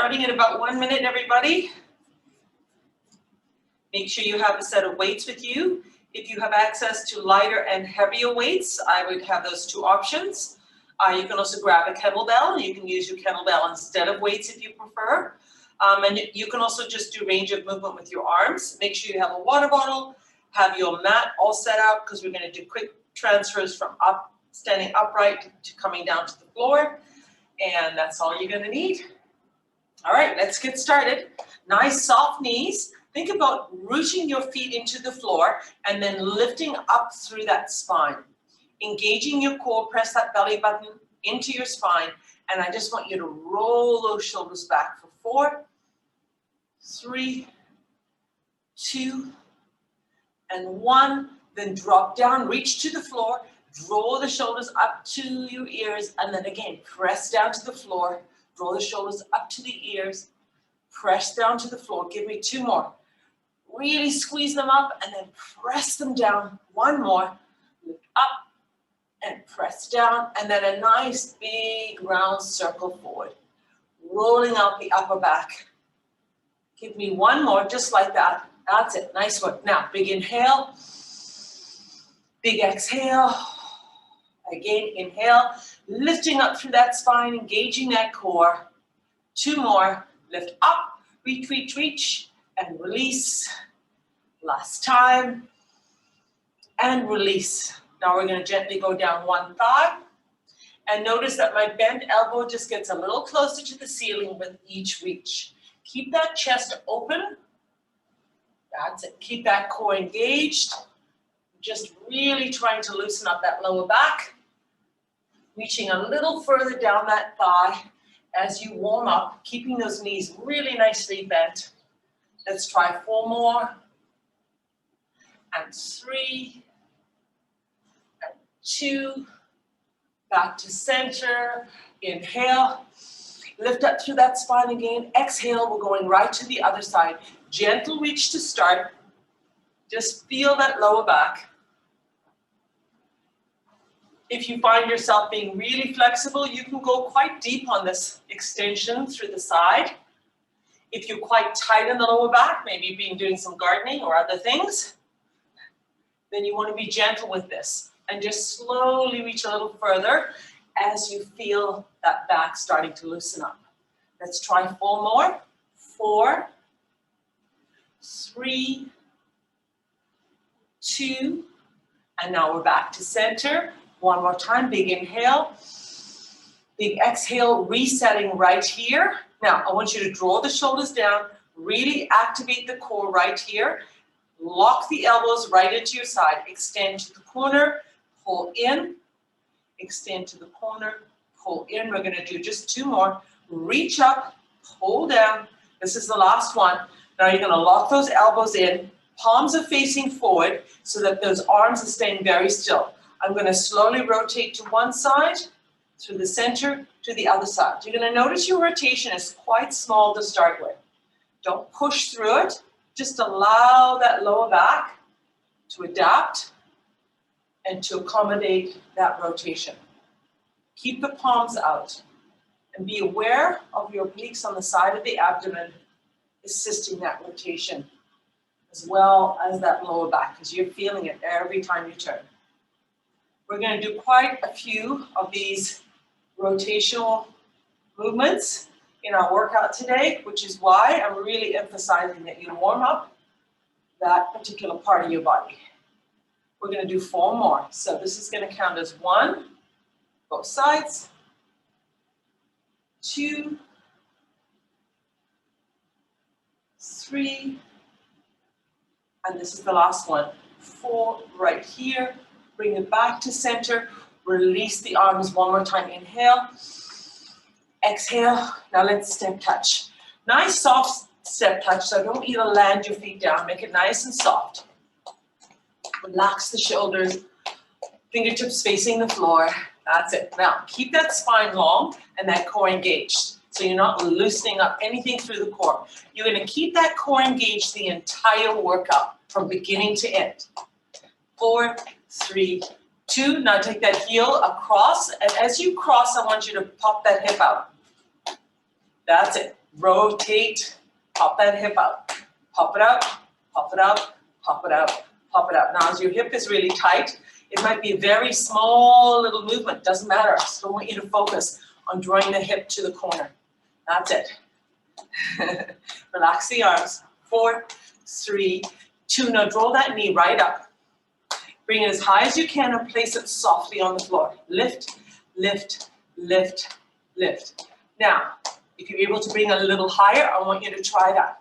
Starting in about 1 minute, everybody. Make sure you have a set of weights with you. If you have access to lighter and heavier weights, I would have those two options. You can also grab a kettlebell. You can use your kettlebell instead of weights if you prefer. And you can also just do range of movement with your arms. Make sure you have a water bottle, have your mat all set out because we're going to do quick transfers from standing upright to coming down to the floor. And that's all you're going to need. All right, let's get started. Nice soft knees. Think about rooting your feet into the floor and then lifting up through that spine. Engaging your core, press that belly button into your spine, and I just want you to roll those shoulders back for 4, 3, 2, and 1. Then drop down, reach to the floor, draw the shoulders up to your ears, and then again, press down to the floor, draw the shoulders up to the ears, press down to the floor. Give me 2 more. Really squeeze them up and then press them down. 1 more. Lift up and press down. And then a nice big round circle forward. Rolling out the upper back. Give me 1 more, just like that. That's it. Nice work. Now, big inhale. Big exhale. Again, inhale. Lifting up through that spine, engaging that core. 2 more. Lift up. Reach, reach, reach. And release. Last time. And release. Now we're going to gently go down 1 thigh. And notice that my bent elbow just gets a little closer to the ceiling with each reach. Keep that chest open. That's it. Keep that core engaged. Just really trying to loosen up that lower back. Reaching a little further down that thigh as you warm up, keeping those knees really nicely bent. Let's try 4 more, and 3, and 2, back to center, inhale, lift up through that spine again, exhale, we're going right to the other side, gentle reach to start, just feel that lower back. If you find yourself being really flexible, you can go quite deep on this extension through the side. If you're quite tight in the lower back, maybe you've been doing some gardening or other things, then you want to be gentle with this and just slowly reach a little further as you feel that back starting to loosen up. Let's try 4 more. 4, 3, 2, and now we're back to center. 1 more time, big inhale, big exhale, resetting right here. Now, I want you to draw the shoulders down, really activate the core right here. Lock the elbows right into your side. Extend to the corner, pull in, extend to the corner, pull in. We're going to do just 2 more. Reach up, pull down. This is the last one. Now you're going to lock those elbows in. Palms are facing forward so that those arms are staying very still. I'm going to slowly rotate to one side, through the center, to the other side. You're going to notice your rotation is quite small to start with. Don't push through it. Just allow that lower back to adapt and to accommodate that rotation. Keep the palms out and be aware of your obliques on the side of the abdomen assisting that rotation as well as that lower back because you're feeling it every time you turn. We're going to do quite a few of these rotational movements in our workout today, which is why I'm really emphasizing that you warm up that particular part of your body. We're going to do 4 more. So this is going to count as 1, both sides, 2, 3, and this is the last one. 4 right here. Bring it back to center. Release the arms 1 more time. Inhale. Exhale. Now let's step touch. Nice soft step touch, so don't either land your feet down. Make it nice and soft. Relax the shoulders. Fingertips facing the floor. That's it. Now keep that spine long and that core engaged. So you're not loosening up anything through the core. You're going to keep that core engaged the entire workout from beginning to end. 4, 3, 2. Now take that heel across, and as you cross, I want you to pop that hip out. That's it. rotate, pop that hip out, pop it out, pop it out, pop it out, pop it out. Now, as your hip is really tight, it might be a very small little movement, doesn't matter. I still want you to focus on drawing the hip to the corner. That's it. Relax the arms. 4, 3, 2. Now draw that knee right up. Bring it as high as you can and place it softly on the floor. Lift, lift, lift, lift. Now, if you're able to bring a little higher, I want you to try that.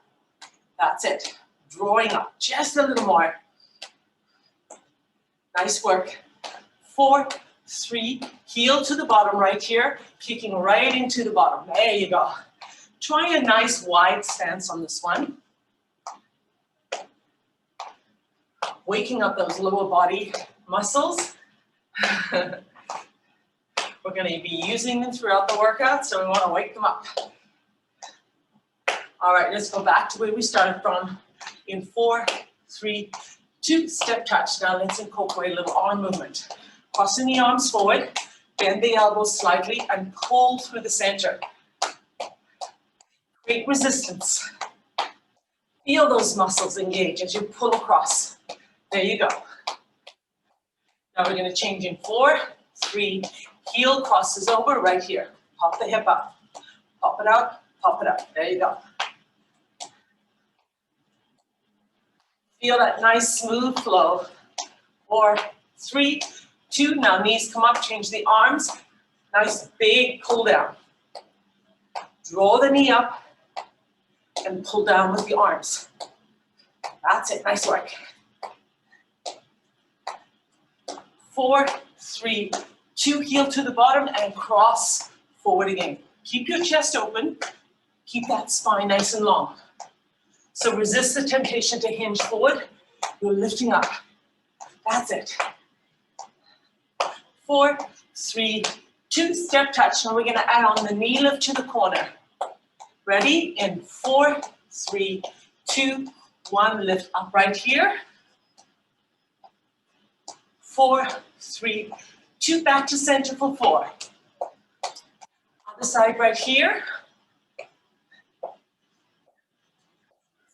That's it. Drawing up just a little more. Nice work. 4, 3, heel to the bottom right here, kicking right into the bottom. There you go. Try a nice wide stance on this one. Waking up those lower body muscles. We're going to be using them throughout the workout, so we want to wake them up. All right, let's go back to where we started from. In 4, 3, 2, step touch. Now let's incorporate a little arm movement. Crossing the arms forward, bend the elbows slightly, and pull through the center. Create resistance. Feel those muscles engage as you pull across. There you go. Now we're going to change in 4, 3, heel crosses over right here. Pop the hip up. Pop it out, pop it up. There you go. Feel that nice smooth flow. 4, 3, 2. Now knees come up, change the arms. Nice big pull down. Draw the knee up and pull down with the arms. That's it, nice work. 4, 3, 2, heel to the bottom and cross forward again. Keep your chest open. Keep that spine nice and long. So resist the temptation to hinge forward. You're lifting up. That's it. 4, 3, 2, step touch. Now we're going to add on the knee lift to the corner. Ready? In 4, 3, 2, 1, lift up right here. 4, 3, 2, back to center for 4. Other side right here.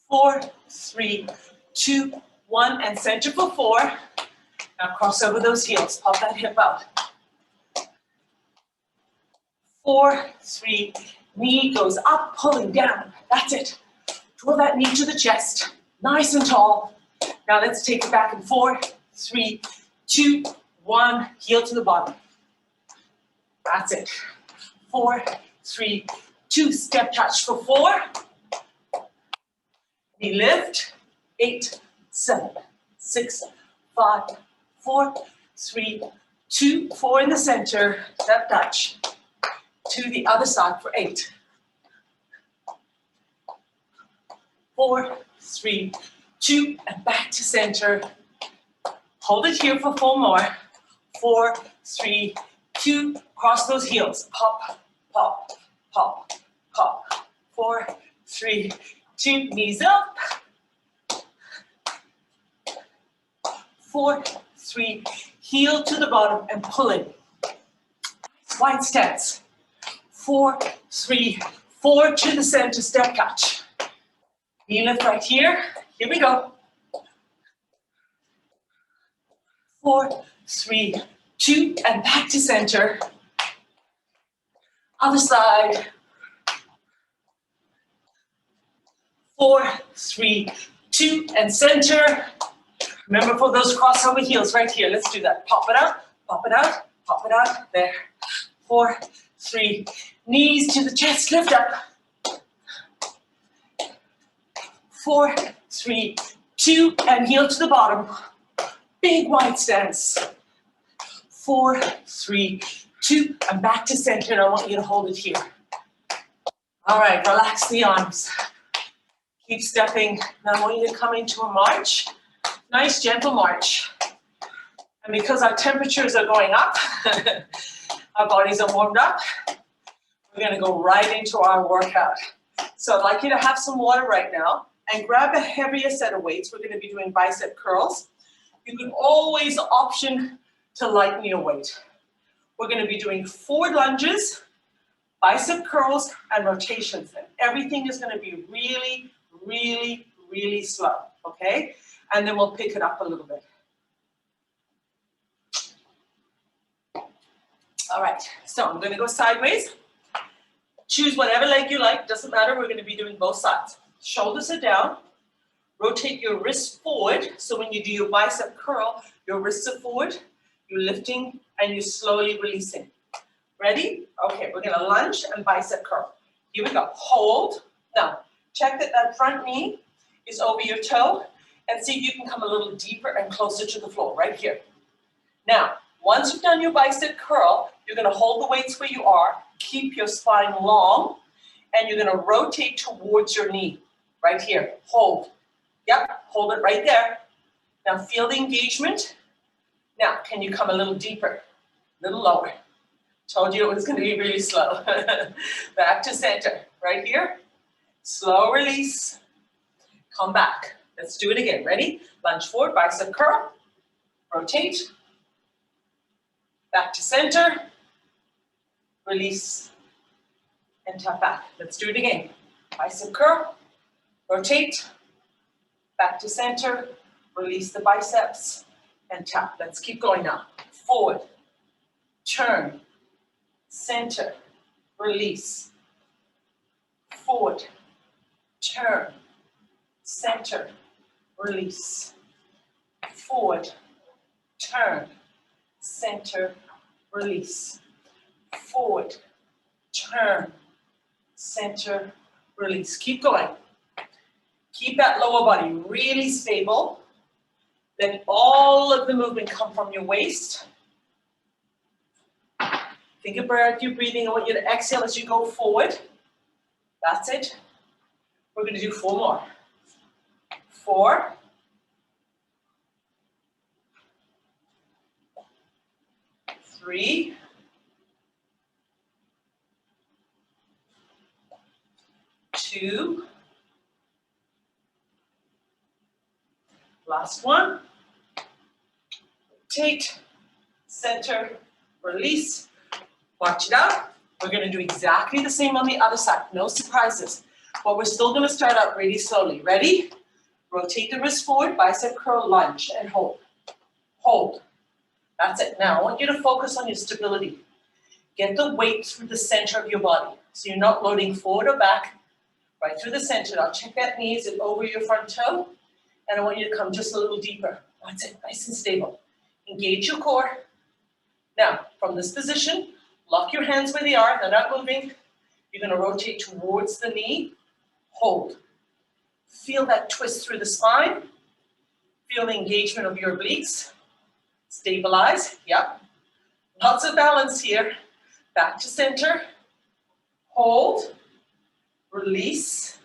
4, 3, 2, 1, and center for 4. Now cross over those heels, pop that hip out. 4, 3, knee goes up, pulling down. That's it. Draw that knee to the chest, nice and tall. Now let's take it back in 4, 3, 2, 1, heel to the bottom. That's it. 4, 3, 2, step touch for 4. Knee lift. 8, 7, 6, 5, 4, 3, 2, 4 in the center. Step touch. To the other side for 8. 4, 3, 2, and back to center. Hold it here for 4 more. 4, 3, 2, cross those heels. Pop, pop, pop, pop. 4, 3, 2, knees up. 4, 3, heel to the bottom and pulling. Wide stance. 4, 3, 4 to the center, step touch. Knee lift right here. Here we go. 4, 3, 2, and back to center. Other side. 4, 3, 2, and center. Remember for those crossover heels right here. Let's do that. Pop it out, pop it out, pop it out. There. 4, 3, knees to the chest, lift up. 4, 3, 2, and heel to the bottom. Big wide stance. 4, 3, 2, and back to center, and I want you to hold it here. All right, relax the arms. Keep stepping. Now I want you to come into a march. Nice, gentle march. And because our temperatures are going up, our bodies are warmed up, we're going to go right into our workout. So I'd like you to have some water right now and grab a heavier set of weights. We're going to be doing bicep curls. You can always option to lighten your weight. We're going to be doing 4 lunges, Bicep curls and rotations. And everything is going to be really, really, really slow, okay? And then we'll pick it up a little bit. All right, so I'm going to go sideways. Choose whatever leg you like, doesn't matter, we're going to be doing both sides. Shoulders are down. Rotate your wrists forward, so when you do your bicep curl, your wrists are forward, you're lifting, and you're slowly releasing. Ready? Okay, we're gonna lunge and bicep curl. Here we go, hold. Now, check that that front knee is over your toe, and see if you can come a little deeper and closer to the floor, right here. Now, once you've done your bicep curl, you're gonna hold the weights where you are, keep your spine long, and you're gonna rotate towards your knee, right here, hold. Yep, hold it right there. Now feel the engagement. Now, can you come a little deeper, a little lower? Told you it was going to be really slow. Back to center, right here. Slow release. Come back. Let's do it again. Ready? Lunge forward, bicep curl. Rotate. Back to center. Release. And tap back. Let's do it again. Bicep curl. Rotate. Back to center, release the biceps, and tap. Let's keep going now. Forward, turn, center, release. Forward, turn, center, release. Forward, turn, center, release. Forward, turn, center, release. Keep going. Keep that lower body really stable. Then all of the movement come from your waist. Think about your breathing. I want you to exhale as you go forward. That's it. We're going to do 4 more. 4. 3. 2. Last one. Rotate, center, release. Watch it out. We're going to do exactly the same on the other side. No surprises. But we're still going to start out really slowly. Ready? Rotate the wrist forward, bicep curl, lunge, and hold. Hold. That's it. Now, I want you to focus on your stability. Get the weight through the center of your body. So you're not loading forward or back, right through the center. Now, check that knee. Is it over your front toe? And I want you to come just a little deeper. That's it, nice and stable. Engage your core. Now, from this position, lock your hands where they are, they're not moving. You're gonna rotate towards the knee, hold. Feel that twist through the spine. Feel the engagement of your obliques. Stabilize, yep. Lots of balance here. Back to center, hold, release,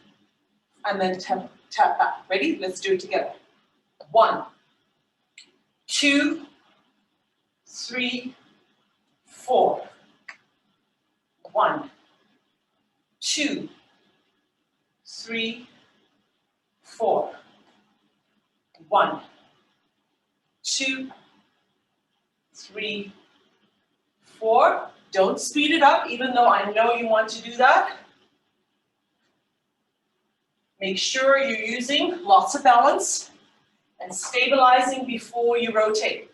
and then tap back. Ready? Let's do it together. 1, 2, 3, 4. 1, 2, 3, 4. 1, 2, 3, 4. Don't speed it up, even though I know you want to do that. Make sure you're using lots of balance and stabilizing before you rotate.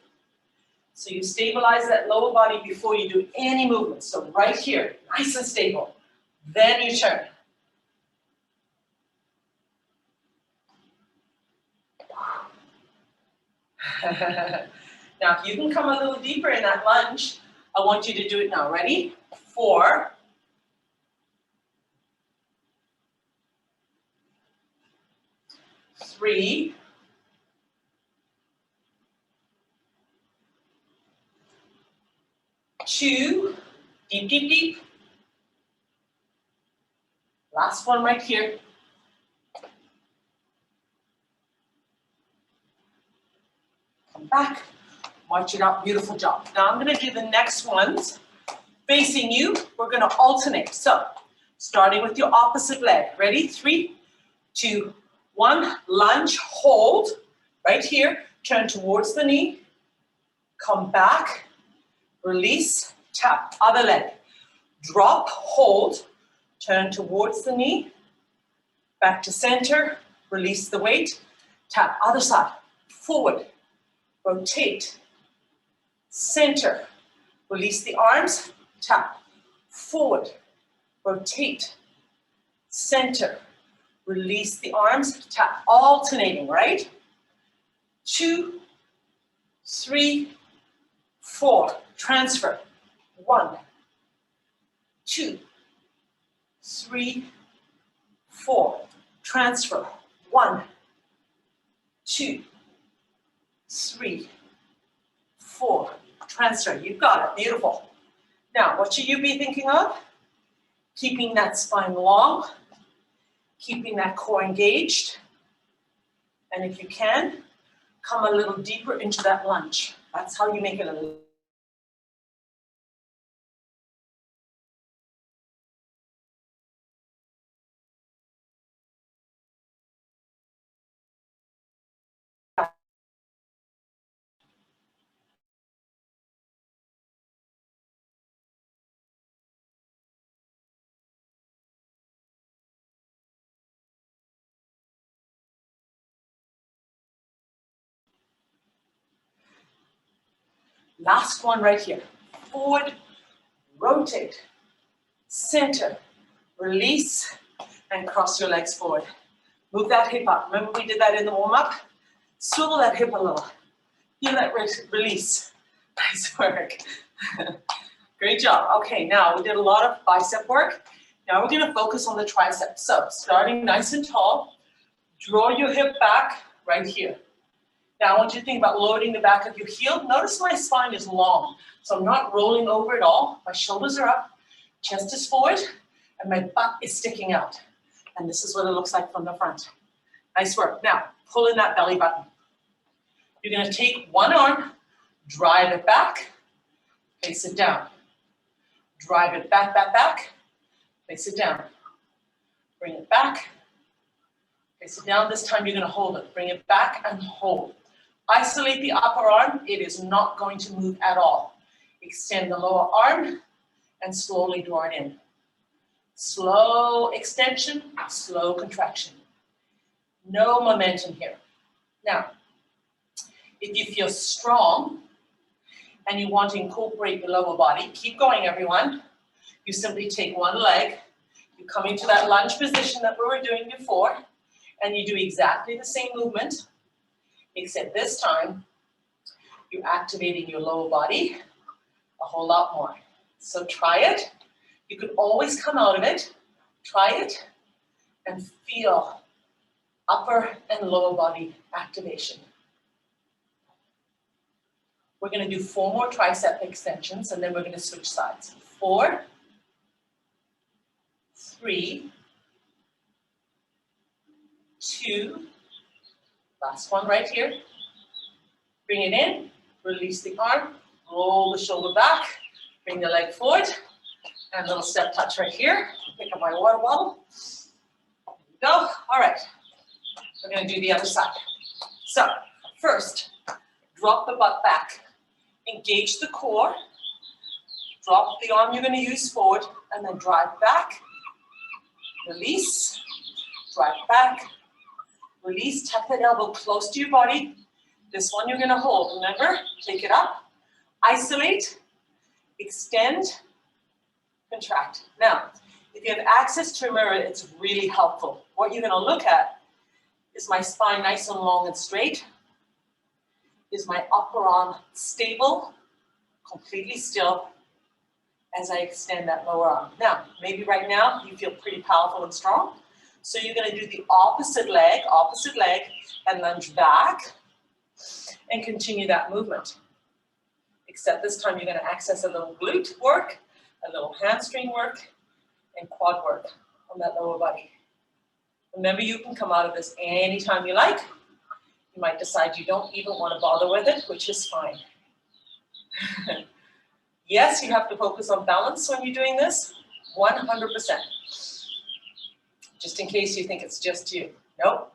So you stabilize that lower body before you do any movement. So right here, nice and stable. Then you turn. Now, if you can come a little deeper in that lunge, I want you to do it now. Ready? 4, 3, 2, deep, deep, deep. Last one right here. Come back, march it out, beautiful job. Now I'm gonna do the next ones facing you. We're gonna alternate. So, starting with your opposite leg. Ready? 3, 2, 1, lunge, hold, right here. Turn towards the knee, come back, release, tap, other leg. Drop, hold, turn towards the knee, back to center, release the weight, tap, other side, forward, rotate, center, release the arms, tap, forward, rotate, center, release the arms, tap, alternating, right? 2, 3, 4, transfer, 1, 2, 3, 4, transfer, 1, 2, 3, 4, transfer. You've got it, beautiful. Now, what should you be thinking of? Keeping that spine long, keeping that core engaged, and if you can, come a little deeper into that lunge. That's how you make it a little. Last one right here. Forward, rotate, center, release, and cross your legs forward. Move that hip up. Remember we did that in the warm-up? Swivel that hip a little. Feel that release. Nice work. Great job. Okay, now we did a lot of bicep work. Now we're gonna focus on the triceps. So starting nice and tall, draw your hip back right here. Now I want you to think about loading the back of your heel. Notice my spine is long, so I'm not rolling over at all. My shoulders are up, chest is forward, and my butt is sticking out. And this is what it looks like from the front. Nice work. Now, pull in that belly button. You're gonna take one arm, drive it back, face it down. Drive it back, back, back, face it down. Bring it back, face it down. This time you're gonna hold it. Bring it back and hold. Isolate the upper arm. It is not going to move at all. Extend the lower arm and slowly draw it in. Slow extension, slow contraction. No momentum here. Now, if you feel strong and you want to incorporate the lower body, keep going, everyone. You simply take one leg, you come into that lunge position that we were doing before, and you do exactly the same movement, except this time, you're activating your lower body a whole lot more. So try it. You could always come out of it. Try it and feel upper and lower body activation. We're going to do 4 more tricep extensions, and then we're going to switch sides. 4, 3, 2, last one right here. Bring it in, release the arm, roll the shoulder back, bring the leg forward, and a little step touch right here. Pick up my water bottle. There we go. All right. We're going to do the other side. So, first, drop the butt back. Engage the core. Drop the arm you're going to use forward, and then drive back. Release. Drive back. Release. Tuck that elbow close to your body. This one you're going to hold. Remember, take it up. Isolate. Extend. Contract. Now, if you have access to a mirror, it's really helpful. What you're going to look at is my spine nice and long and straight. Is my upper arm stable, completely still, as I extend that lower arm. Now, maybe right now you feel pretty powerful and strong. So you're going to do the opposite leg, and lunge back and continue that movement. Except this time you're going to access a little glute work, a little hamstring work, and quad work on that lower body. Remember, you can come out of this anytime you like. You might decide you don't even want to bother with it, which is fine. Yes, you have to focus on balance when you're doing this, 100%. Just in case you think it's just you. Nope.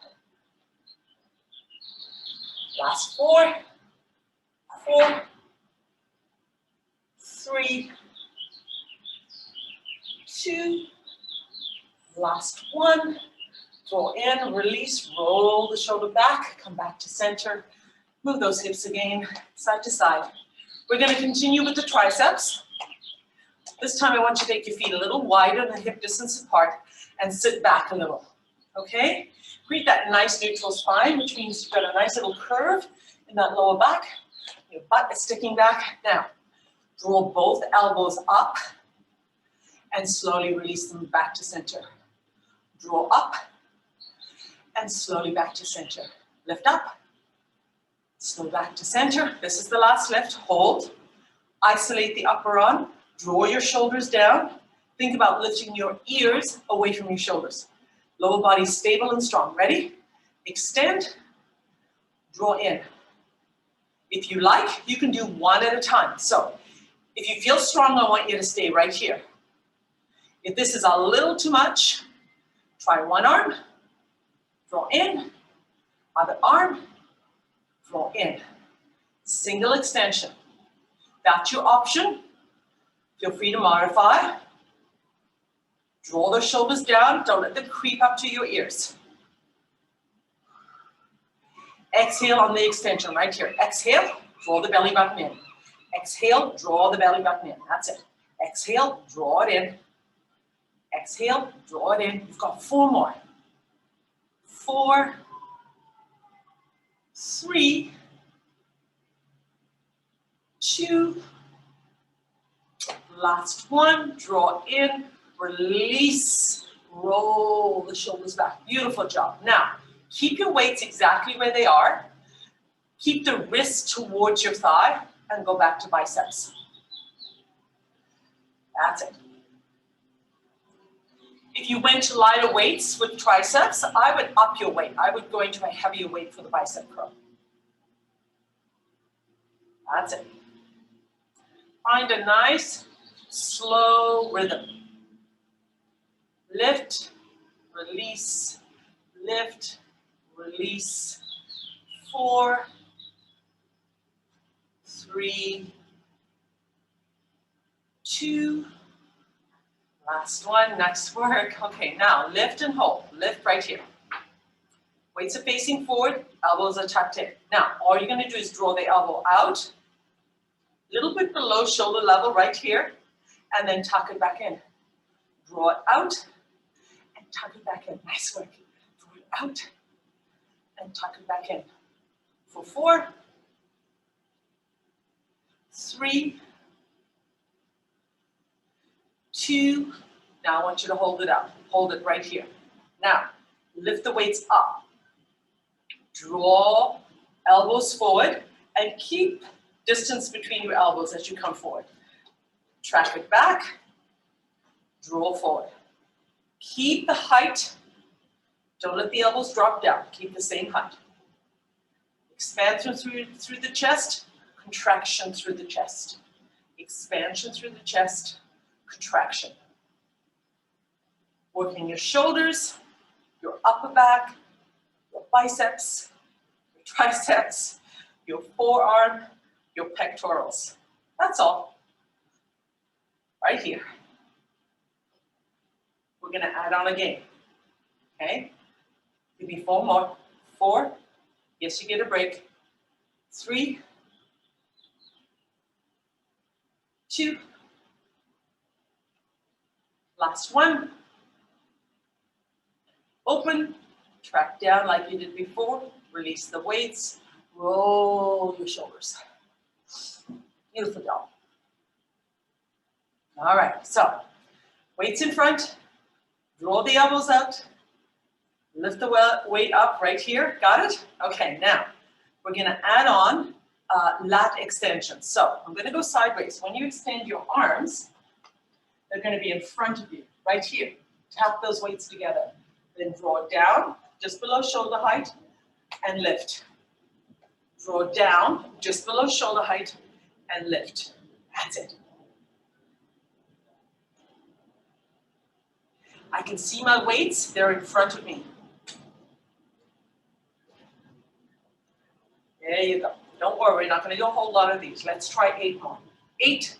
Last 4, 4, 3, 2, last 1. Draw in, release, roll the shoulder back, come back to center. Move those hips again, side to side. We're going to continue with the triceps. This time I want you to take your feet a little wider than hip distance apart and sit back a little, okay? Create that nice neutral spine, which means you've got a nice little curve in that lower back. Your butt is sticking back. Now, draw both elbows up and slowly release them back to center. Draw up and slowly back to center. Lift up, slow back to center. This is the last lift. Hold. Isolate the upper arm. Draw your shoulders down. Think about lifting your ears away from your shoulders. Lower body stable and strong. Ready? Extend. Draw in. If you like, you can do one at a time. So, if you feel strong, I want you to stay right here. If this is a little too much, try one arm. Draw in. Other arm. Draw in. Single extension. That's your option. Feel free to modify. Draw those shoulders down. Don't let them creep up to your ears. Exhale on the extension right here. Exhale, draw the belly button in. Exhale, draw the belly button in. That's it. Exhale, draw it in. Exhale, draw it in. You've got 4 more. 4, 3, 2, last 1, draw in, release, roll the shoulders back. Beautiful job. Now, keep your weights exactly where they are. Keep the wrist towards your thigh and go back to biceps. That's it. If you went to lighter weights with triceps, I would up your weight. I would go into a heavier weight for the bicep curl. That's it. Find a nice, slow rhythm. Lift, release, lift, release. 4, 3, 2, last 1, nice work. Okay, now lift and hold. Lift right here. Weights are facing forward, elbows are tucked in. Now, all you're going to do is draw the elbow out, a little bit below shoulder level right here, and then tuck it back in. Draw it out and tuck it back in. Nice work. Draw it out and tuck it back in. For 4, 3, 2, now I want you to hold it up. Hold it right here. Now, lift the weights up. Draw elbows forward and keep distance between your elbows as you come forward. Track it back, draw forward. Keep the height. Don't let the elbows drop down. Keep the same height. Expansion through the chest, contraction through the chest. Expansion through the chest, contraction. Working your shoulders, your upper back, your biceps, your triceps, your forearm, your pectorals. That's all. Right here. We're going to add on again. Okay? Give me 4 more. 4. Yes, you get a break. 3, 2, last 1. Open, track down like you did before. Release the weights. Roll your shoulders. Beautiful job. All right, so weights in front. Draw the elbows out. Lift the weight up right here. Got it? Okay, now we're going to add on lat extensions. So I'm going to go sideways. When you extend your arms, they're going to be in front of you, right here. Tap those weights together. Then draw down, just below shoulder height, and lift. Draw down, just below shoulder height, and lift. That's it. I can see my weights, they're in front of me. There you go. Don't worry, we're not going to do a whole lot of these. Let's try 8 more. 8,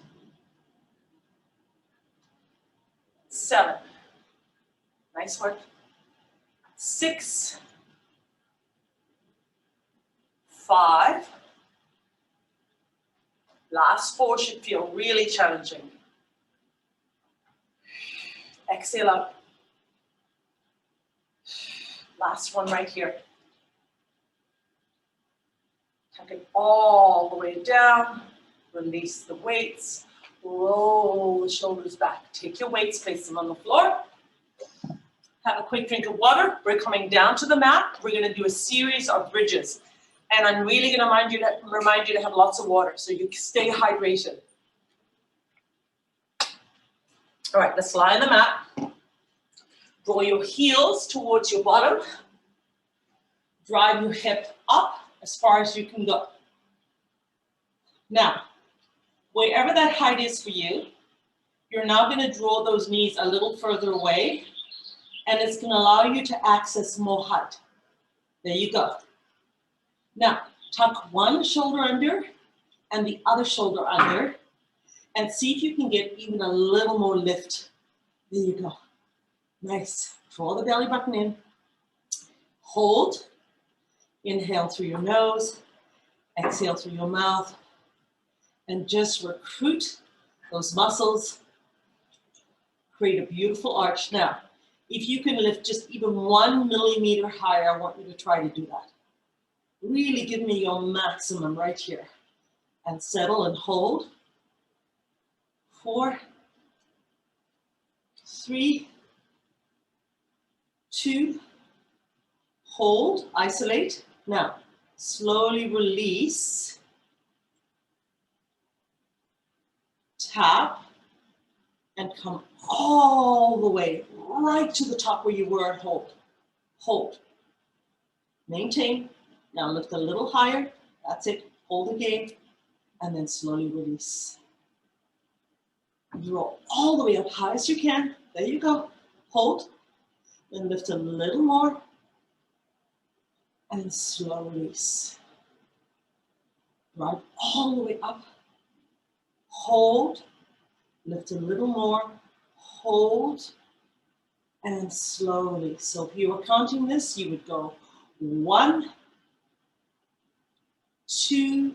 7. Nice work. 6. 5. Last 4 should feel really challenging. Exhale out. Last one right here. Tuck it all the way down. Release the weights. Roll the shoulders back. Take your weights, place them on the floor. Have a quick drink of water. We're coming down to the mat. We're going to do a series of bridges. And I'm really going to remind you to have lots of water so you stay hydrated. All right, let's lie on the mat. Draw your heels towards your bottom. Drive your hip up as far as you can go. Now, wherever that height is for you, you're now going to draw those knees a little further away, and it's going to allow you to access more height. There you go. Now, tuck one shoulder under and the other shoulder under, and see if you can get even a little more lift. There you go. Nice. Draw the belly button in. Hold. Inhale through your nose. Exhale through your mouth. And just recruit those muscles. Create a beautiful arch. Now, if you can lift just even 1 millimeter higher, I want you to try to do that. Really give me your maximum right here. And settle and hold. 4, 3, 2, hold, isolate. Now, slowly release. Tap. And come all the way right to the top where you were and hold. Hold. Maintain. Now lift a little higher. That's it. Hold again. And then slowly release. Draw all the way up high as you can. There you go. Hold. Then lift a little more. And slow release. Drive all the way up. Hold. Lift a little more. Hold. And slowly. So if you were counting this, you would go 1, 2,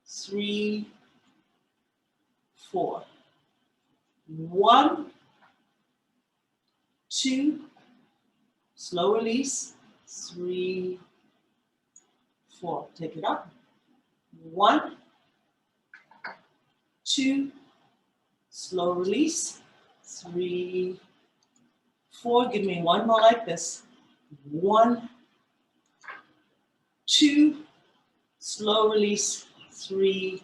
3, 4. 1, 2, slow release, 3, 4. Take it up. 1, 2, slow release, 3, 4. Give me one more like this. 1, 2, slow release, 3,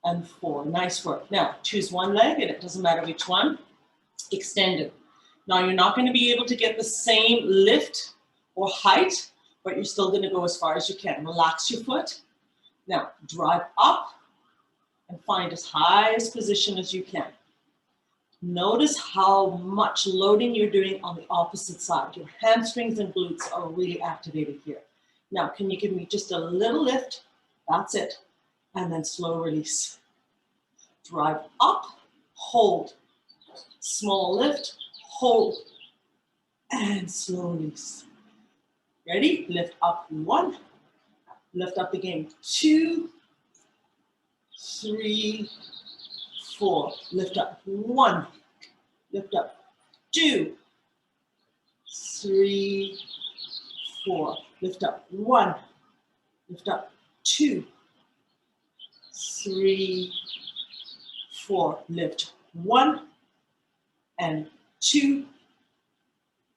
and 4. Nice work. Now, choose one leg, and it doesn't matter which one. Extend it. Now, you're not going to be able to get the same lift or height, but you're still going to go as far as you can. Relax your foot. Now, drive up and find as high as position as you can. Notice how much loading you're doing on the opposite side. Your hamstrings and glutes are really activated here. Now, can you give me just a little lift? That's it. And then slow release. Drive up, hold. Small lift, hold. And slow release. Ready? Lift up 1. Lift up again. 2, 3, 4. Lift up 1. Lift up 2, 3, 4. Lift up 1. Lift up 2, 3, 4. Lift 1 and 2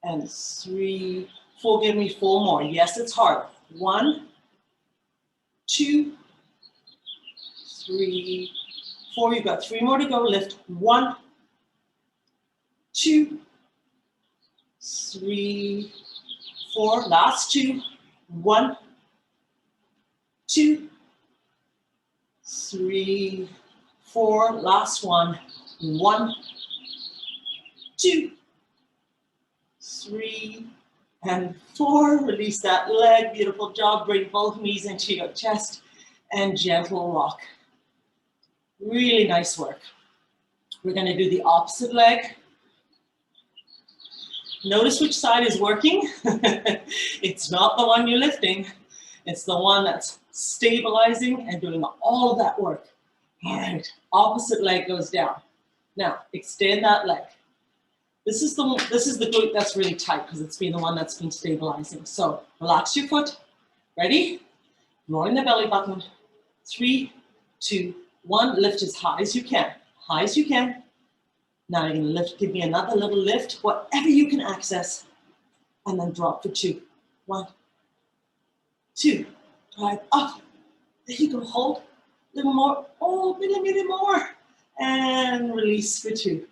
and 3, 4. Give me 4 more. Yes, it's hard. 1, 2, 3, 4. You've got 3 more to go. Lift 1, 2, 3, 4. Last 2. 1, 2, 3, 4. Last one. 1, 2, 3, and 4. Release that leg. Beautiful job. Bring both knees into your chest and gentle rock. Really nice work. We're gonna do the opposite leg. Notice which side is working. It's not the one you're lifting. It's the one that's stabilizing and doing all of that work. All right, opposite leg goes down. Now, extend that leg. This is the glute that's really tight because it's been the one that's been stabilizing. So relax your foot. Ready? Lowering the belly button. 3, 2, 1. Lift as high as you can. High as you can. Now you're gonna lift, give me another little lift, whatever you can access, and then drop for 2. 1, 2, drive up. There you go, hold, a little more, oh, a bit more, and release for 2.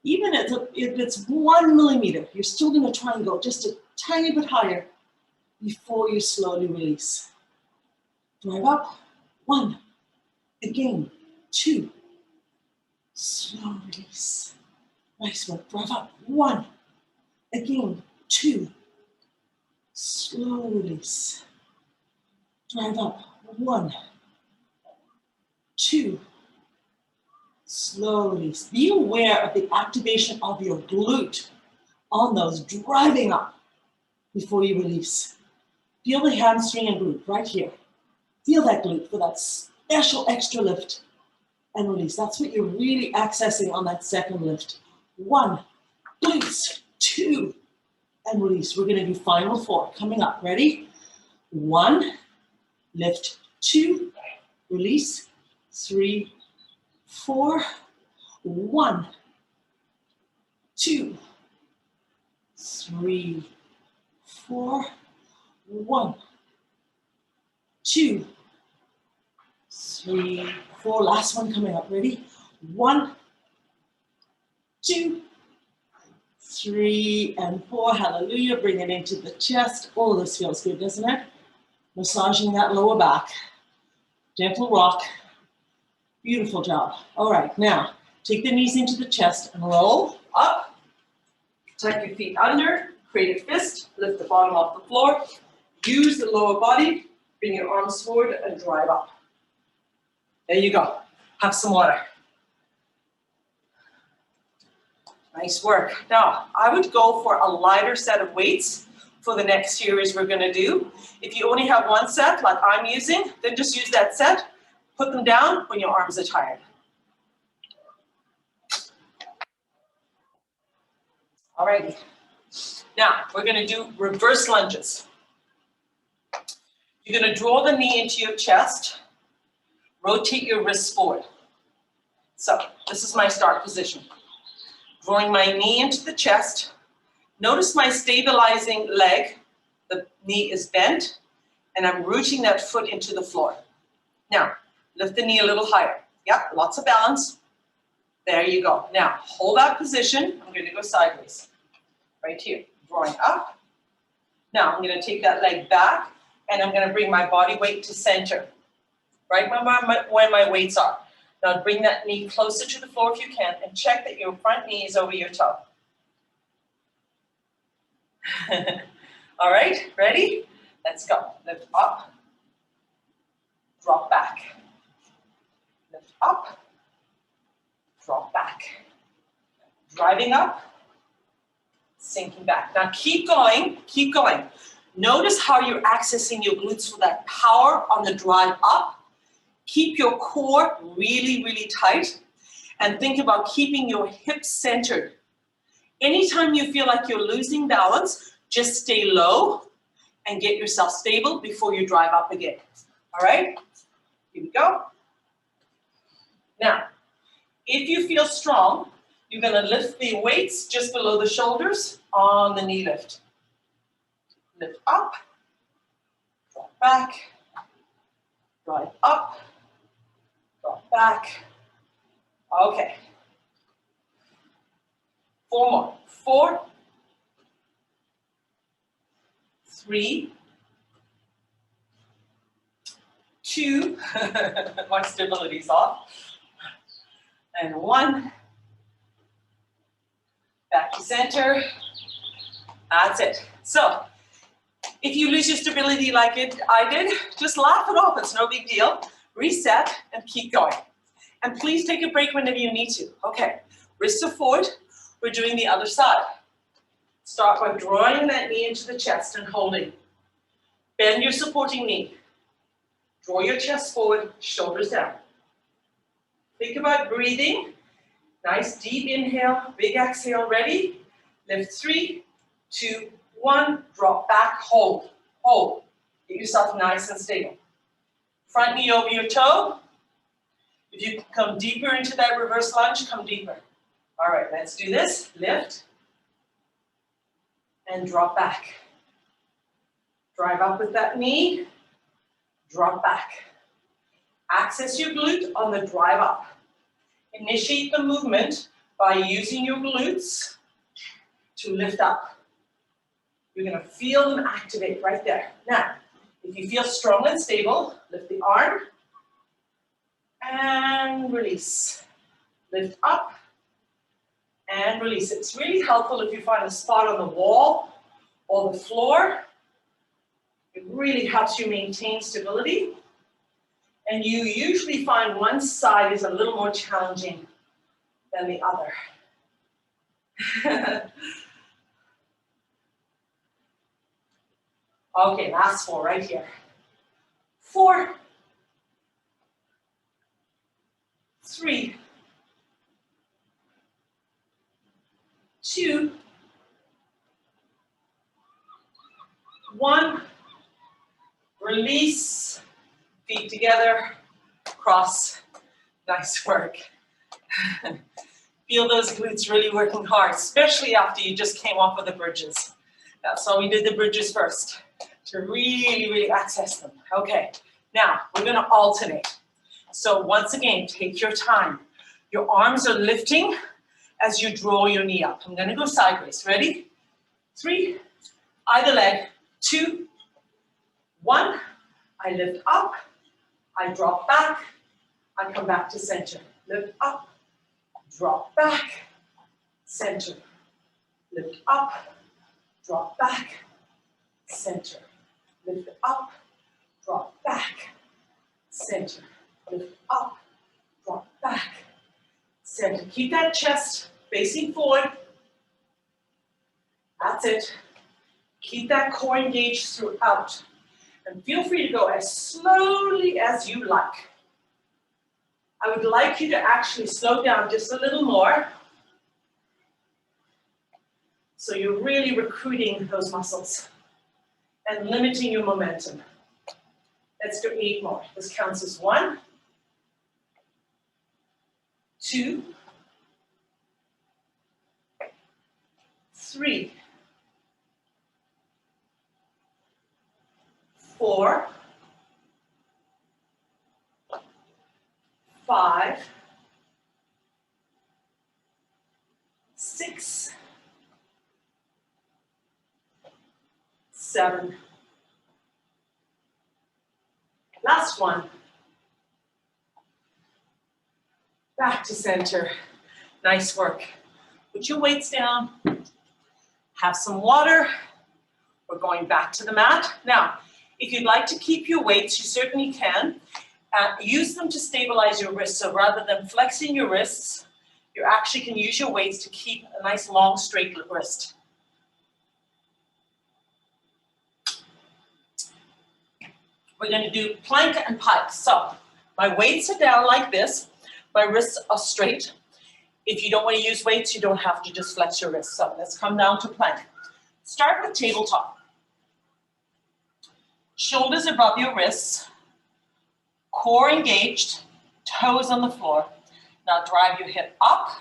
Even if it's 1 millimeter, you're still gonna try and go just a tiny bit higher before you slowly release. Drive up, 1, again, 2, slow release. Nice work, drive up, 1, again, 2, slow release. Drive up, 1, 2, slow release. Be aware of the activation of your glute on those, driving up before you release. Feel the hamstring and glute right here. Feel that glute for that special extra lift and release. That's what you're really accessing on that second lift. 1, glutes, 2, and release. We're gonna do final 4, coming up, ready? 1, lift, 2, release, 3, 4, 1, 2, 3, 4, 1, 2, 3, 4. Last one coming up. Ready? 1, 2, 3, and 4. Hallelujah. Bring it into the chest. Oh, this feels good, doesn't it? Massaging that lower back. Gentle rock. Beautiful job. All right, now take the knees into the chest and roll up. Tuck your feet under, create a fist, lift the bottom off the floor. Use the lower body, bring your arms forward and drive up. There you go. Have some water. Nice work. Now, I would go for a lighter set of weights for the next series we're gonna do. If you only have one set, like I'm using, then just use that set. Put them down when your arms are tired. All righty. Now, we're gonna do reverse lunges. You're gonna draw the knee into your chest, rotate your wrists forward. So, this is my start position. Drawing my knee into the chest. Notice my stabilizing leg, the knee is bent, and I'm rooting that foot into the floor. Now, lift the knee a little higher. Yep, lots of balance. There you go. Now, hold that position. I'm going to go sideways. Right here, drawing up. Now, I'm going to take that leg back, and I'm going to bring my body weight to center. Right where my weights are. Now, bring that knee closer to the floor if you can, and check that your front knee is over your toe. All right, ready? Let's go. Lift up, drop back. Lift up, drop back. Driving up, sinking back. Now keep going, keep going. Notice how you're accessing your glutes for that power on the drive up. Keep your core really, really tight and think about keeping your hips centered. Anytime you feel like you're losing balance, just stay low and get yourself stable before you drive up again. All right, here we go. Now, if you feel strong, you're gonna lift the weights just below the shoulders on the knee lift. Lift up, drop back, drive up, drop back. Okay. 4 more. 4, 3, 2, my stability's off, and 1. Back to center. That's it. So, if you lose your stability like I did, just laugh it off. It's no big deal. Reset and keep going. And please take a break whenever you need to. Okay, wrists are forward. We're doing the other side. Start by drawing that knee into the chest and holding. Bend your supporting knee. Draw your chest forward, shoulders down. Think about breathing. Nice deep inhale, big exhale, ready? Lift 3, 2, 1, drop back, hold, hold. Get yourself nice and stable. Front knee over your toe. If you can come deeper into that reverse lunge, come deeper. All right, let's do this. Lift and drop back. Drive up with that knee, drop back. Access your glute on the drive up. Initiate the movement by using your glutes to lift up. You're going to feel them activate right there. Now, if you feel strong and stable, lift the arm and release. Lift up and release. It's really helpful if you find a spot on the wall or the floor. It really helps you maintain stability. And you usually find one side is a little more challenging than the other. Okay, last 4 right here. 4, 3, 2, 1. Release. Feet together, cross, nice work. Feel those glutes really working hard, especially after you just came off of the bridges. That's why we did the bridges first, to really, really access them. Okay, now we're gonna alternate. So once again, take your time. Your arms are lifting as you draw your knee up. I'm gonna go sideways, ready? 3, either leg, 2, 1, I lift up, I drop back, I come back to center. Lift up, drop back, center. Lift up, drop back, center. Lift up, drop back, center. Lift up, drop back, center. Keep that chest facing forward. That's it. Keep that core engaged throughout. And feel free to go as slowly as you like. I would like you to actually slow down just a little more. So you're really recruiting those muscles and limiting your momentum. Let's do 8 more. This counts as 1, 2, 3, 4, 5, 6, 7. Last one. Back to center. Nice work. Put your weights down. Have some water. We're going back to the mat. Now, if you'd like to keep your weights, you certainly can. Use them to stabilize your wrists. So rather than flexing your wrists, you actually can use your weights to keep a nice long straight wrist. We're going to do plank and pike. So my weights are down like this. My wrists are straight. If you don't want to use weights, you don't have to just flex your wrists. So let's come down to plank. Start with tabletop. Shoulders above your wrists, core engaged, toes on the floor. Now drive your hip up,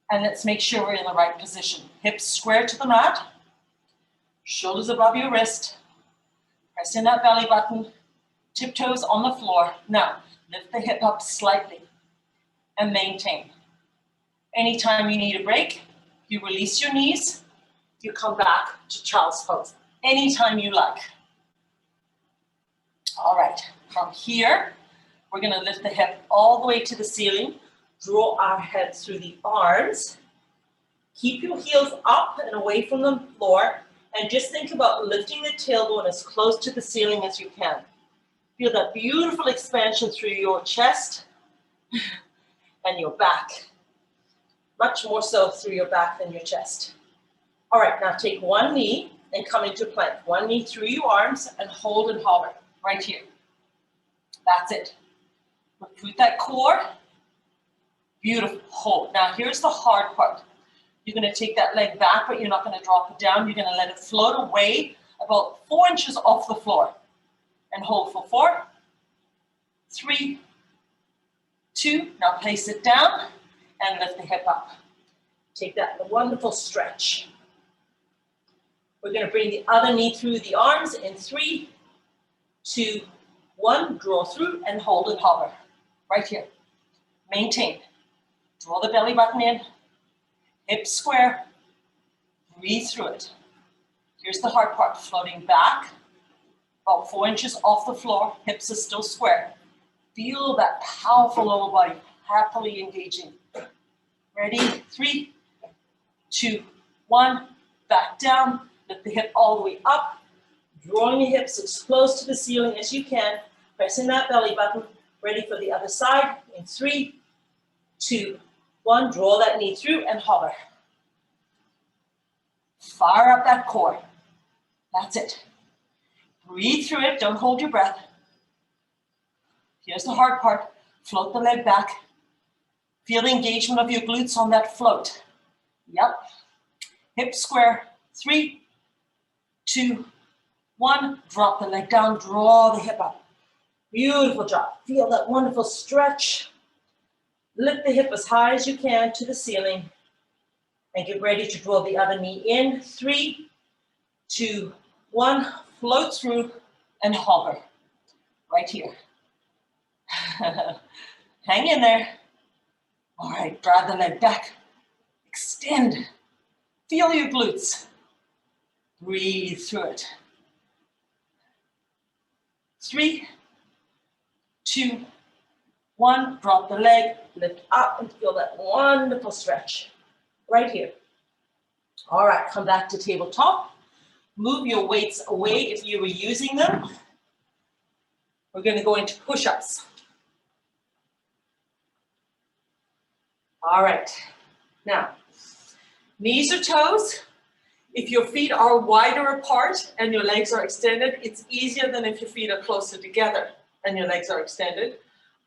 and let's make sure we're in the right position. Hips square to the mat, shoulders above your wrist, press in that belly button, tiptoes on the floor. Now, lift the hip up slightly and maintain. Anytime you need a break, you release your knees, you come back to child's pose. Anytime you like. All right, from here, we're gonna lift the hip all the way to the ceiling, draw our head through the arms, keep your heels up and away from the floor, and just think about lifting the tailbone as close to the ceiling as you can. Feel that beautiful expansion through your chest and your back. Much more so through your back than your chest. All right, now take one knee and come into plank. One knee through your arms and hold and hover right here. That's it. Recruit that core. Beautiful. Hold. Now here's the hard part. You're going to take that leg back, but you're not going to drop it down. You're going to let it float away about 4 inches off the floor. And hold for 4, 3, 2. Now place it down and lift the hip up. Take that wonderful stretch. We're going to bring the other knee through the arms in 3, 2, 1. Draw through and hold and hover. Right here. Maintain. Draw the belly button in. Hips square. Breathe through it. Here's the hard part. Floating back. About 4 inches off the floor. Hips are still square. Feel that powerful lower body happily engaging. Ready? 3, 2, 1. Back down. Lift the hip all the way up. Drawing your hips as close to the ceiling as you can. Pressing that belly button. Ready for the other side. In 3, 2, 1. Draw that knee through and hover. Fire up that core. That's it. Breathe through it. Don't hold your breath. Here's the hard part. Float the leg back. Feel the engagement of your glutes on that float. Yep. Hip square. 3, 2, 1. Drop the leg down. Draw the hip up. Beautiful job. Feel that wonderful stretch. Lift the hip as high as you can to the ceiling. And get ready to draw the other knee in. 3, 2, 1. Float through and hover. Right here. Hang in there. All right, drive the leg back. Extend. Feel your glutes. Breathe through it. 3, 2, 1. Drop the leg, lift up and feel that wonderful stretch. Right here. All right, come back to tabletop. Move your weights away if you were using them. We're going to go into push-ups. All right. Now, knees or toes. If your feet are wider apart and your legs are extended, it's easier than if your feet are closer together and your legs are extended.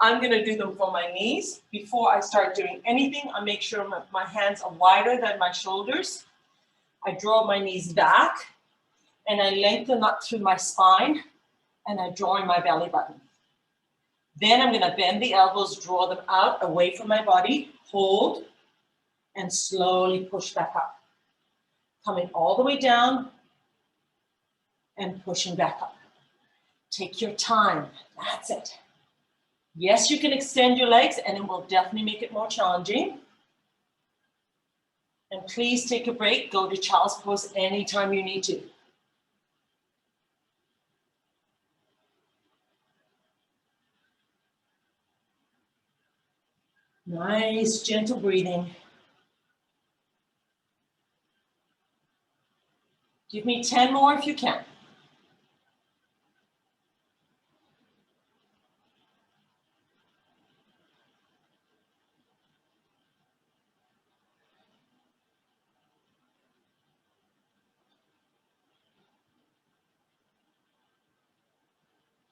I'm going to do them for my knees. Before I start doing anything, I make sure my hands are wider than my shoulders. I draw my knees back and I lengthen up through my spine and I draw in my belly button. Then I'm going to bend the elbows, draw them out away from my body, hold, and slowly push back up. Coming all the way down and pushing back up. Take your time. That's it. Yes, you can extend your legs and it will definitely make it more challenging. And please take a break. Go to child's pose anytime you need to. Nice, gentle breathing. Give me 10 more if you can.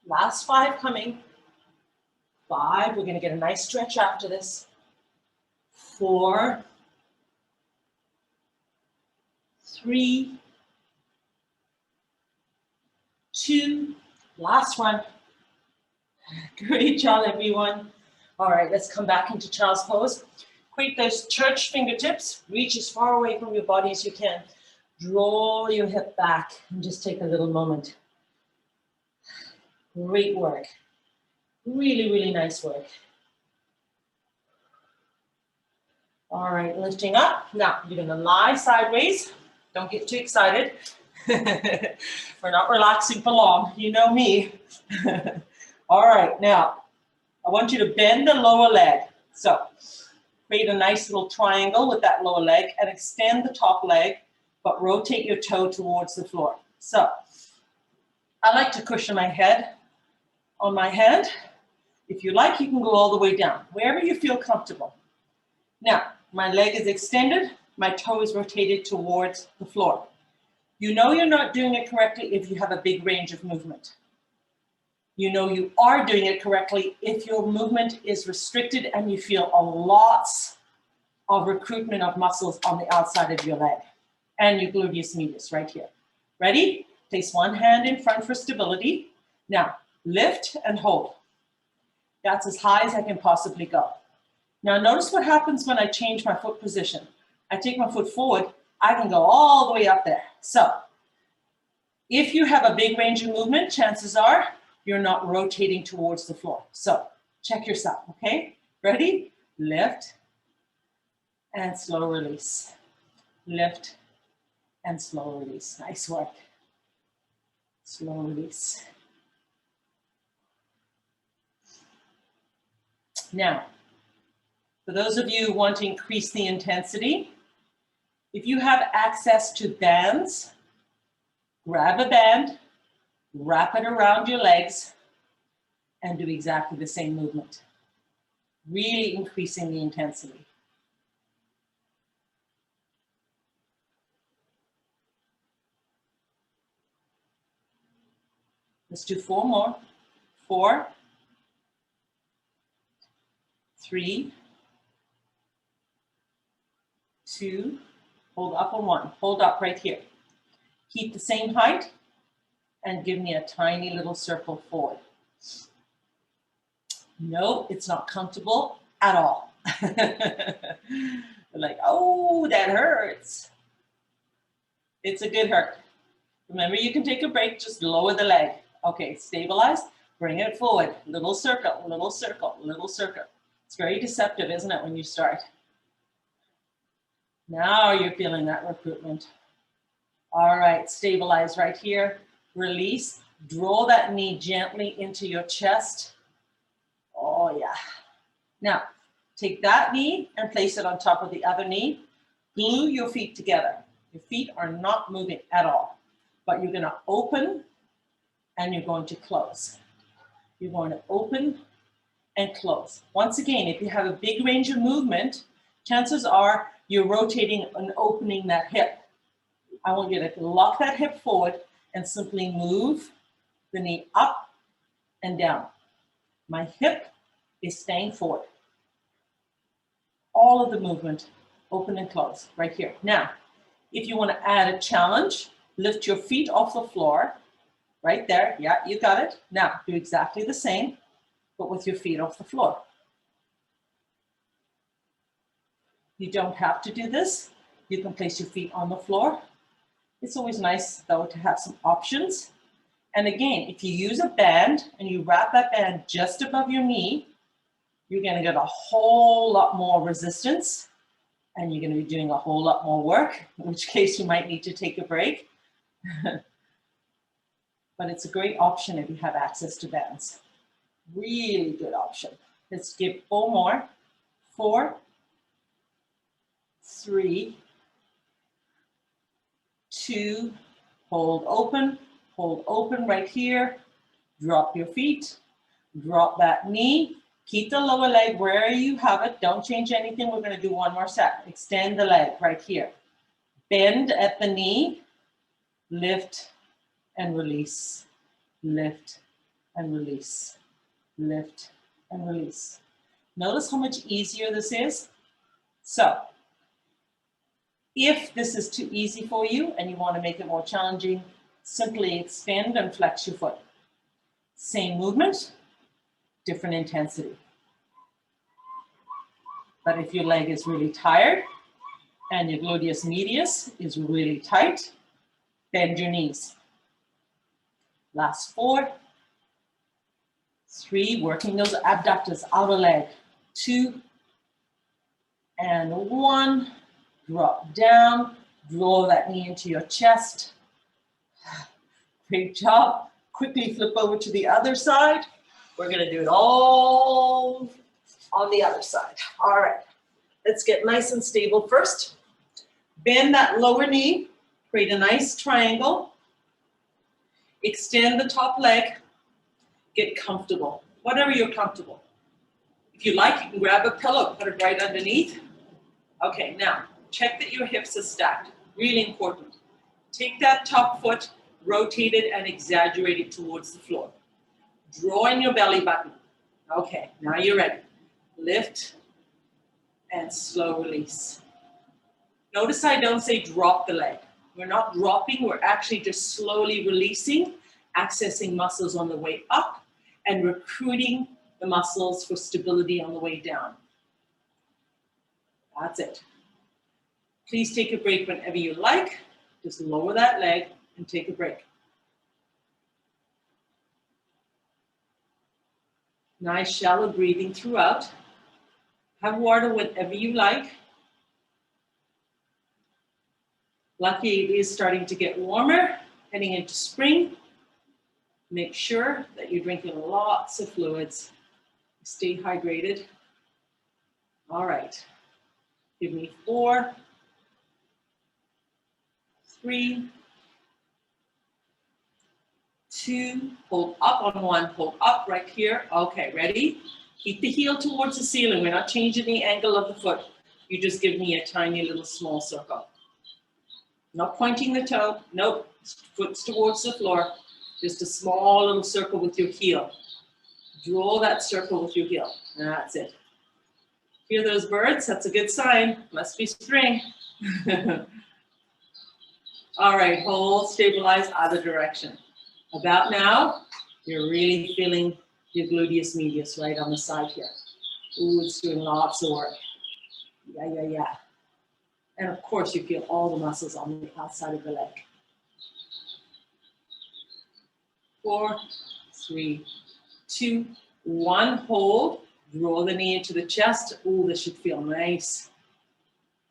Last 5 coming. 5, we're going to get a nice stretch after this. 4, 3, 2, last one. Great job, everyone. All right, let's come back into child's pose. Create those church fingertips. Reach as far away from your body as you can. Draw your hip back and just take a little moment. Great work. Really, really nice work. All right, lifting up. Now, you're going to lie sideways. Don't get too excited. We're not relaxing for long. You know me. All right, now, I want you to bend the lower leg. So, create a nice little triangle with that lower leg and extend the top leg, but rotate your toe towards the floor. So, I like to cushion my head on my hand If you like, you can go all the way down, wherever you feel comfortable. Now, my leg is extended, my toe is rotated towards the floor. You know you're not doing it correctly if you have a big range of movement. You know you are doing it correctly if your movement is restricted and you feel a lots of recruitment of muscles on the outside of your leg and your gluteus medius right here. Ready? Place one hand in front for stability. Now, lift and hold. That's as high as I can possibly go. Now, notice what happens when I change my foot position. I take my foot forward, I can go all the way up there. So, if you have a big range of movement, chances are you're not rotating towards the floor. So, check yourself, okay? Ready? Lift and slow release. Lift and slow release. Nice work. Slow release. Now, for those of you who want to increase the intensity, if you have access to bands, grab a band, wrap it around your legs, and do exactly the same movement. Really increasing the intensity. Let's do 4 more. 4, 3, 2, hold up on 1. Hold up right here. Keep the same height and give me a tiny little circle forward. No, it's not comfortable at all. Like, oh, that hurts. It's a good hurt. Remember, you can take a break, just lower the leg. Okay, stabilize, bring it forward. Little circle, little circle, little circle. It's very deceptive, isn't it, when you start? Now you're feeling that recruitment. All right, stabilize right here. Release, draw that knee gently into your chest. Oh yeah. Now, take that knee and place it on top of the other knee. Glue your feet together. Your feet are not moving at all, but you're gonna open and you're going to close. You're going to open and close. Once again, if you have a big range of movement, chances are you're rotating and opening that hip. I want you to lock that hip forward and simply move the knee up and down. My hip is staying forward. All of the movement, open and close, right here. Now, if you want to add a challenge, lift your feet off the floor, right there. Yeah, you got it. Now, do exactly the same, but with your feet off the floor. You don't have to do this. You can place your feet on the floor. It's always nice, though, to have some options. And again, if you use a band and you wrap that band just above your knee, you're going to get a whole lot more resistance and you're going to be doing a whole lot more work, in which case you might need to take a break. But it's a great option if you have access to bands. Really good option. Let's give 4 more. 4, 3, 2, hold open right here. Drop your feet, drop that knee. Keep the lower leg where you have it. Don't change anything. We're going to do 1 more set. Extend the leg right here. Bend at the knee. Lift and release. Lift and release. Lift and release. Notice how much easier this is. So, if this is too easy for you and you want to make it more challenging, simply extend and flex your foot. Same movement, different intensity. But if your leg is really tired and your gluteus medius is really tight, bend your knees. Last 4, 3, working those abductors, outer leg. 2, and 1. Drop down, draw that knee into your chest. Great job. Quickly flip over to the other side. We're going to do it all on the other side. All right. Let's get nice and stable first. Bend that lower knee. Create a nice triangle. Extend the top leg. Get comfortable. whatever you're comfortable. If you like, you can grab a pillow, put it right underneath. Okay, now, check that your hips are stacked. Really important. Take that top foot, rotate it and exaggerate it towards the floor. Draw in your belly button. Okay, now you're ready. Lift and slow release. Notice I don't say drop the leg. We're not dropping, we're actually just slowly releasing, accessing muscles on the way up and recruiting the muscles for stability on the way down. That's it. Please take a break whenever you like. Just lower that leg and take a break. Nice shallow breathing throughout. Have water whenever you like. Lucky it is starting to get warmer, heading into spring. Make sure that you're drinking lots of fluids. Stay hydrated. All right. Give me 4, 3, 2, hold up on 1, hold up right here. Okay, ready? Keep the heel towards the ceiling. We're not changing the angle of the foot. You just give me a tiny little small circle. Not pointing the toe, nope, foot's towards the floor. Just a small little circle with your heel. Draw that circle with your heel, that's it. Hear those birds? That's a good sign, must be spring. All right, hold, stabilize, other direction. About now, you're really feeling your gluteus medius right on the side here. Ooh, it's doing lots of work. Yeah. And of course, you feel all the muscles on the outside of the leg. 4, 3, 2, 1, hold. Draw the knee into the chest. Ooh, this should feel nice.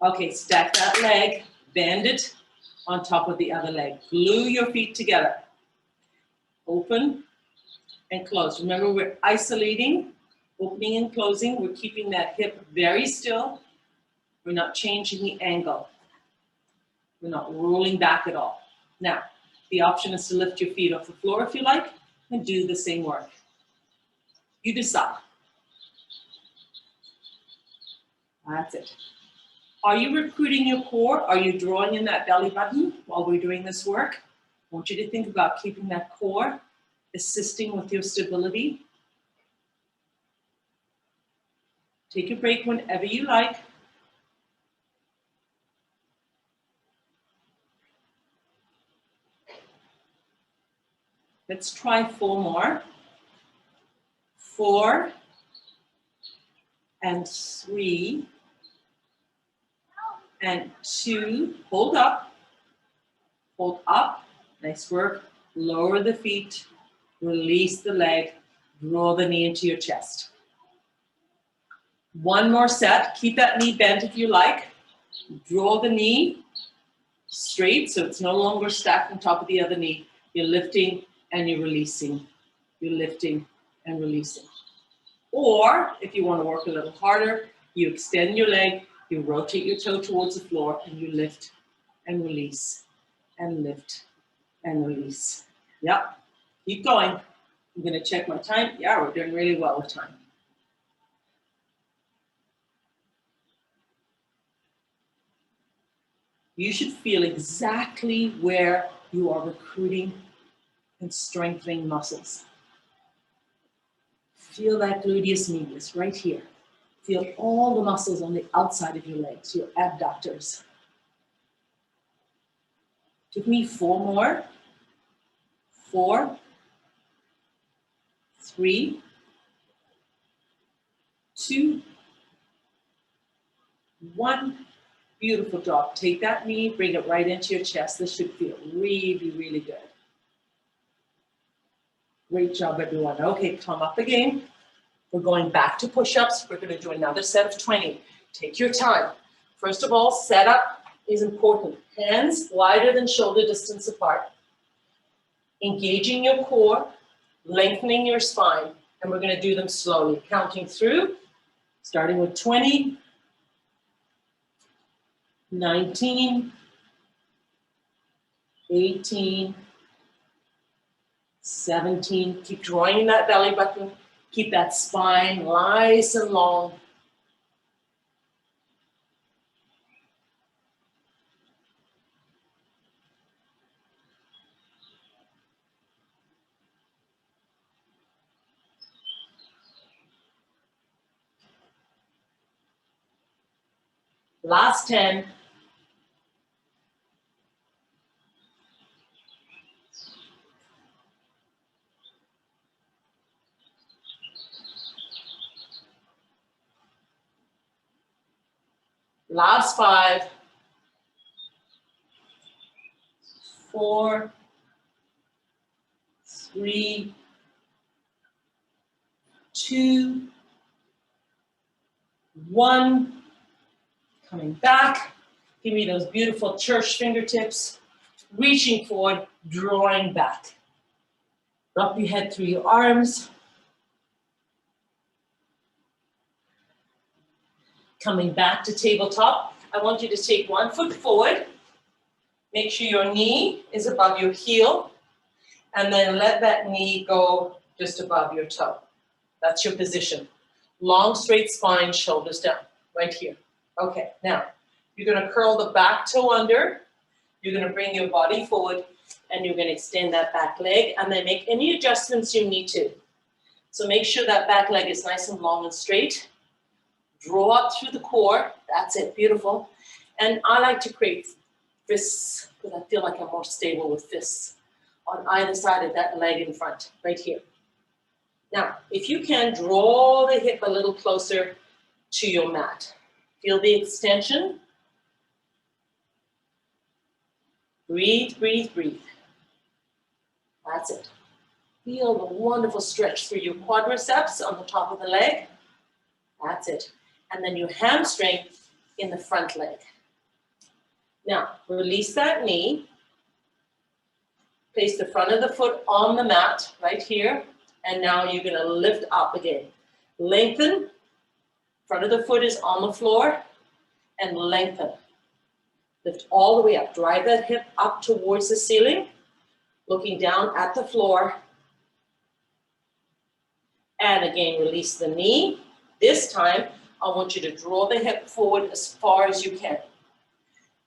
Okay, stack that leg, bend it on top of the other leg. Glue your feet together. Open and close. Remember, we're isolating, opening and closing. We're keeping that hip very still. We're not changing the angle. We're not rolling back at all. Now, the option is to lift your feet off the floor if you like, and do the same work. You decide. That's it. Are you recruiting your core? Are you drawing in that belly button while we're doing this work? I want you to think about keeping that core, assisting with your stability. Take a break whenever you like. Let's try 4 more. 4 and 3 and 2. Hold up. Hold up. Nice work. Lower the feet. Release the leg. Draw the knee into your chest. 1 more set. Keep that knee bent if you like. Draw the knee straight so it's no longer stacked on top of the other knee. You're lifting and you're releasing. You're lifting and releasing. Or if you want to work a little harder, you extend your leg, you rotate your toe towards the floor, and you lift and release and lift and release. Yep. Keep going. I'm going to check my time. Yeah, we're doing really well with time. You should feel exactly where you are recruiting and strengthening muscles. Feel that gluteus medius right here. Feel all the muscles on the outside of your legs, your abductors. Give me 4 more. 4, 3, 2, 1. Beautiful job. Take that knee, bring it right into your chest. This should feel really, really good. Great job, everyone. Okay, come up again. We're going back to push-ups. We're going to do another set of 20. Take your time. First of all, setup is important. Hands wider than shoulder distance apart. Engaging your core, lengthening your spine, and we're going to do them slowly, counting through, starting with 20, 19, 18, 17. Keep drawing in that belly button. Keep that spine nice and long. Last 10. Last 5. 4, 3, 2, 1. Coming back. Give me those beautiful church fingertips. Reaching forward, drawing back. Wrap your head through your arms. Coming back to tabletop. I want you to take 1 foot forward. Make sure your knee is above your heel. And then let that knee go just above your toe. That's your position. Long, straight spine, shoulders down. Right here. Okay, now you're going to curl the back toe under. You're going to bring your body forward. And you're going to extend that back leg. And then make any adjustments you need to. So make sure that back leg is nice and long and straight. Draw up through the core. That's it. Beautiful. And I like to create fists because I feel like I'm more stable with fists on either side of that leg in front, right here. Now, if you can, draw the hip a little closer to your mat. Feel the extension. Breathe, breathe, breathe. That's it. Feel the wonderful stretch through your quadriceps on the top of the leg. That's it. And then your hamstring in the front leg. Now, release that knee. Place the front of the foot on the mat right here. And now you're going to lift up again. Lengthen. Front of the foot is on the floor. And lengthen. Lift all the way up. Drive that hip up towards the ceiling. Looking down at the floor. And again, release the knee. This time, I want you to draw the hip forward as far as you can.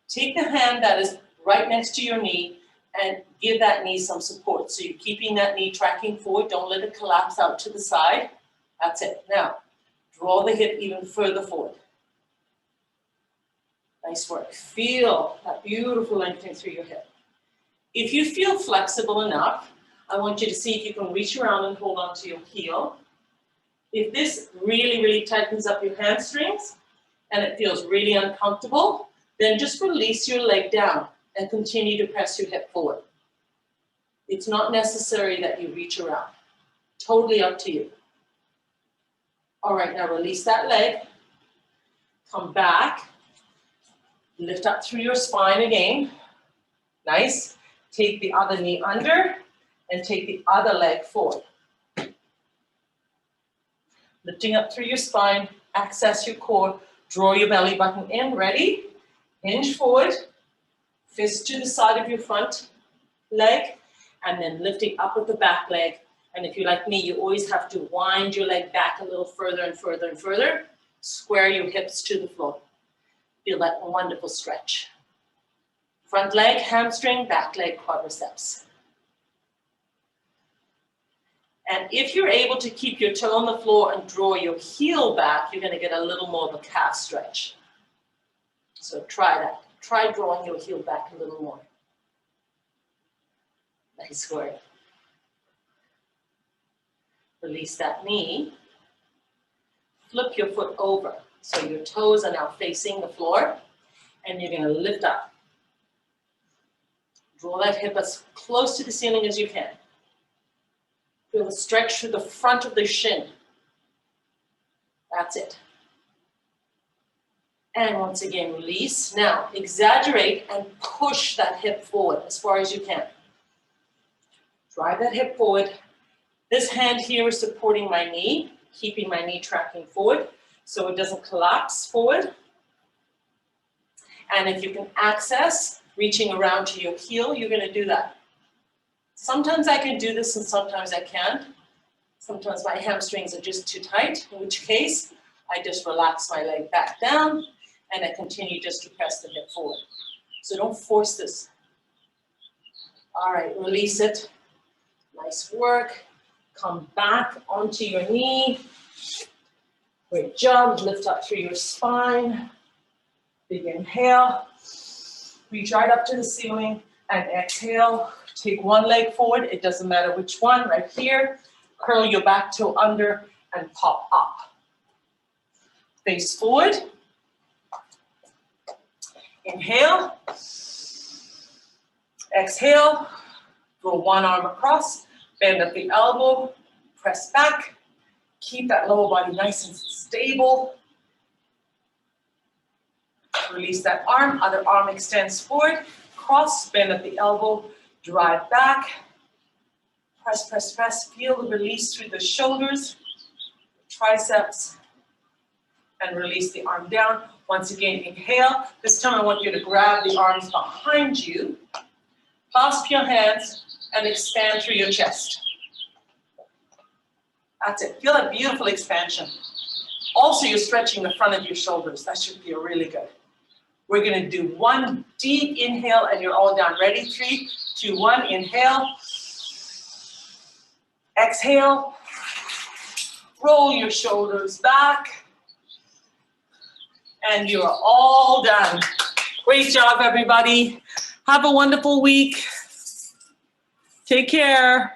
Take the hand that is right next to your knee and give that knee some support. So you're keeping that knee tracking forward. Don't let it collapse out to the side. That's it. Now, draw the hip even further forward. Nice work. Feel that beautiful lengthening through your hip. If you feel flexible enough, I want you to see if you can reach around and hold on to your heel. If this really, really tightens up your hamstrings and it feels really uncomfortable, then just release your leg down and continue to press your hip forward. It's not necessary that you reach around. Totally up to you. All right, now release that leg. Come back. Lift up through your spine again. Nice. Take the other knee under and take the other leg forward. Lifting up through your spine, access your core, draw your belly button in, ready? Hinge forward, fist to the side of your front leg, and then lifting up with the back leg. And if you're like me, you always have to wind your leg back a little further and further and further. Square your hips to the floor. Feel that wonderful stretch. Front leg, hamstring, back leg, quadriceps. And if you're able to keep your toe on the floor and draw your heel back, you're going to get a little more of a calf stretch. So try that. Try drawing your heel back a little more. Nice work. Release that knee. Flip your foot over. So your toes are now facing the floor. And you're going to lift up. Draw that hip as close to the ceiling as you can. Feel the stretch through the front of the shin. That's it. And once again, release. Now, exaggerate and push that hip forward as far as you can. Drive that hip forward. This hand here is supporting my knee, keeping my knee tracking forward so it doesn't collapse forward. And if you can access reaching around to your heel, you're going to do that. Sometimes I can do this and sometimes I can't. Sometimes my hamstrings are just too tight, in which case I just relax my leg back down and I continue just to press the hip forward. So don't force this. All right, release it. Nice work. Come back onto your knee. Great job. Lift up through your spine. Big inhale. Reach right up to the ceiling and exhale. Take one leg forward. It doesn't matter which one. Right here. Curl your back toe under and pop up. Face forward. Inhale. Exhale. Go one arm across. Bend at the elbow. Press back. Keep that lower body nice and stable. Release that arm. Other arm extends forward. Cross. Bend at the elbow. Drive back. Press, press, press. Feel the release through the shoulders, triceps, and release the arm down. Once again, inhale. This time I want you to grab the arms behind you, clasp your hands, and expand through your chest. That's it. Feel that beautiful expansion. Also, you're stretching the front of your shoulders. That should feel really good. We're going to do one deep inhale, and you're all down. Ready? 3, 2, 1. Inhale. Exhale. Roll your shoulders back. And you're all done. Great job, everybody. Have a wonderful week. Take care.